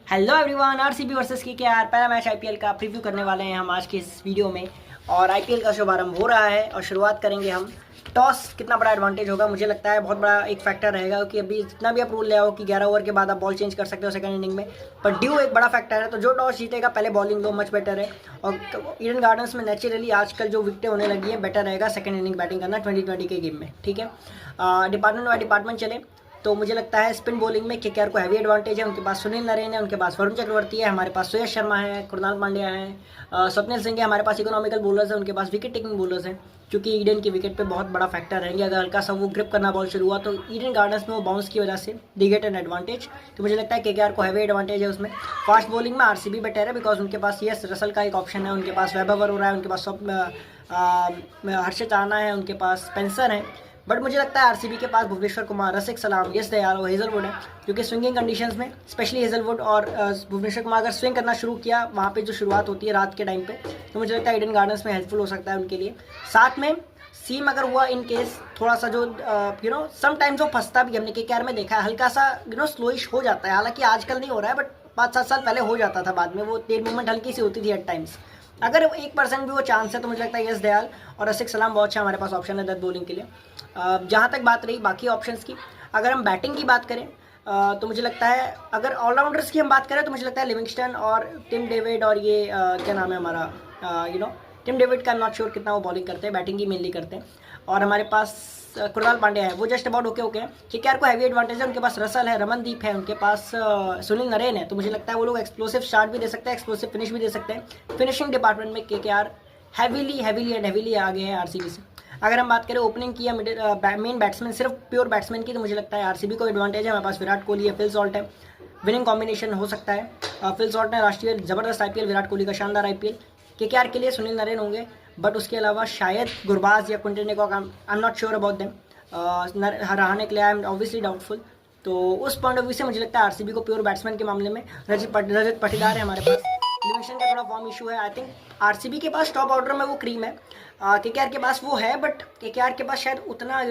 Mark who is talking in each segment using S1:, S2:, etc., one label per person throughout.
S1: Hello everyone, RCB versus KKR पहला match IPL का preview करने वाले हैं हम आज के इस वीडियो में। और आईपीएल का शुभारंभ हो रहा है और शुरुआत करेंगे हम। टॉस कितना बड़ा एडवांटेज होगा, मुझे लगता है बहुत बड़ा एक फैक्टर रहेगा, क्योंकि अभी जितना भी आप रूल ले आओ कि 11 ओवर के बाद आप बॉल चेंज कर सकते हो सेकंड इनिंग में, पर ड्यू एक बड़ा फैक्टर है। तो जो टॉस जीतेगा पहले बॉलिंग दो, मच बेटर है। और ईडन गार्डन्स में नेचुरली आजकल जो विकेटें होने लगी हैं, बेटर रहेगा सेकंड इनिंग बैटिंग करना 2020 के गेम में। ठीक है, डिपार्टमेंट बाय डिपार्टमेंट चले तो मुझे लगता है स्पिन बॉलिंग में केकेआर को हैवी एडवांटेज है। उनके पास सुनील नरेन है, उनके पास वरुण चक्रवर्ती है, हमारे पास सुयश शर्मा है, कृणाल पांड्या है, स्वप्निल सिंह है, हमारे पास इकोनॉमिकल बॉलर्स है, उनके पास विकेट टेकिंग बॉलर्स हैं, क्योंकि ईडन की विकेट पे बहुत बड़ा फैक्टर रहेंगे। अगर हल्का सा वो ग्रिप करना बॉल शुरू हुआ तो ईडन गार्डन्स में वो बाउंस की वजह से दे गेट एन एडवांटेज। तो मुझे लगता है केकेआर को हैवी एडवांटेज है उसमें। फास्ट बॉलिंग में आरसीबी बेटर है, बिकॉज उनके पास यस रसल का एक ऑप्शन है, उनके पास वैभव अरोरा है, उनके पास हर्षित राणा है, उनके पास स्पेंसर है। बट मुझे लगता है आरसीबी के पास भुवनेश्वर कुमार, रसिक सलाम, यश दयाल और हेजलवुड है, क्योंकि स्विंगिंग कंडीशंस में स्पेशली हेजलवुड और भुवनेश्वर कुमार अगर स्विंग करना शुरू किया वहाँ पे जो शुरुआत होती है रात के टाइम पे, तो मुझे लगता है ईडन गार्डन्स में हेल्पफुल हो सकता है उनके लिए। साथ में सीम अगर हुआ इन केस थोड़ा सा जो समटाइम्स वो फंसता भी, हमने केकेआर में देखा है, हल्का सा स्लोइश हो जाता है। हालांकि आजकल नहीं हो रहा है, बट 5-7 साल पहले हो जाता था, बाद में वो टेल मूवमेंट हल्की सी होती थी एट टाइम्स। अगर 1% भी वो चांस है तो मुझे लगता है यश दयाल और रसिक सलाम बहुत अच्छा हमारे पास ऑप्शन है डेथ बॉलिंग के लिए। जहाँ तक बात रही बाकी ऑप्शंस की, अगर हम बैटिंग की बात करें तो मुझे लगता है, अगर ऑलराउंडर्स की हम बात करें तो मुझे लगता है लिविंगस्टन और टिम डेविड और ये क्या नाम है हमारा टिम डेविड का नॉट श्योर कितना वो बॉलिंग करते हैं, बैटिंग ही मेनली करते हैं। और हमारे पास कृणाल पांड्या है, वो जस्ट अबाउट ओके हैं। केकेआर को हैवी एडवांटेज है, उनके पास रसल है, रमनदीप है, उनके पास सुनील नरेन है। तो मुझे लगता है वो लोग एक्सप्लोसिव स्टार्ट भी दे सकते हैं, एक्सप्लोसिव फिनिश भी दे सकते हैं। फिनिशिंग डिपार्टमेंट में केकेआर हैवीली आगे है आरसीबी से। अगर हम बात करें ओपनिंग की या मेन बैट्समैन, सिर्फ प्योर बैट्समैन की, तो मुझे लगता है आरसीबी को एडवांटेज है। हमारे पास विराट कोहली है, फिल सॉल्ट है, विनिंग कॉम्बिनेशन हो सकता है। फिल सॉल्ट ने राष्ट्रीय जबरदस्त आईपीएल, विराट कोहली का शानदार आईपीएल। केकेआर के लिए सुनील नरेन होंगे, बट उसके अलावा शायद गुरबाज या कुंटने को आई am not sure about them. Rahane के लिए आई एम ऑब्वियसली डाउटफुल। तो उस पॉइंट ऑफ व्यू से मुझे लगता है आरसीबी को प्योर बैट्समैन के मामले में रजत पाटीदार है हमारे पास। लिविंगस्टन का थोड़ा फॉर्म इशू है। आई थिंक आरसीबी के पास टॉप ऑर्डर में वो क्रीम है, केकेआर के पास वो है, बट केकेआर के पास शायद उतना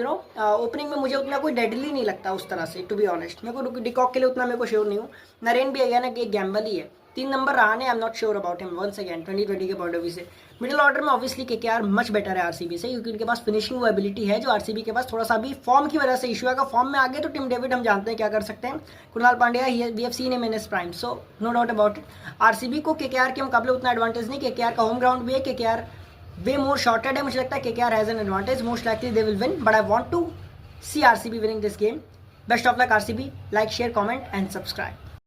S1: ओपनिंग में मुझे उतना कोई डेडली नहीं लगता उस तरह से, टू बी ऑनेस्ट। मेरे को डिकॉक के लिए उतना मेरे को श्योर नहीं हूँ। नरेन भी है ना कि एक गैम्बल ही है। 3 number Rahane, I am not sure about him once again 2020 के पॉइंट ऑफ व्यू से। मिडिल ऑर्डर में ऑब्वियसली केकेआर मच बेटर है आरसीबी से, क्योंकि उनके पास फिनिशिंग वो एबिलिटी है जो आरसीबी के पास थोड़ा सा भी फॉर्म की वजह से इशू है। अगर फॉर्म में आगे तो टिम डेविड हम जानते हैं क्या कर सकते हैं, Krunal Pandya we have seen him in his prime, so no doubt about it. RCB को केकेआर के मुकाबले उतना एडवांटेज नहीं, केकेआर का होम ग्राउंड भी है, केकेआर वे मोर शॉर्टेड है। मुझे लगता है KKR has an advantage, most likely they will win, but I want to see RCB winning this game. Best of luck RCB, like share comment and subscribe.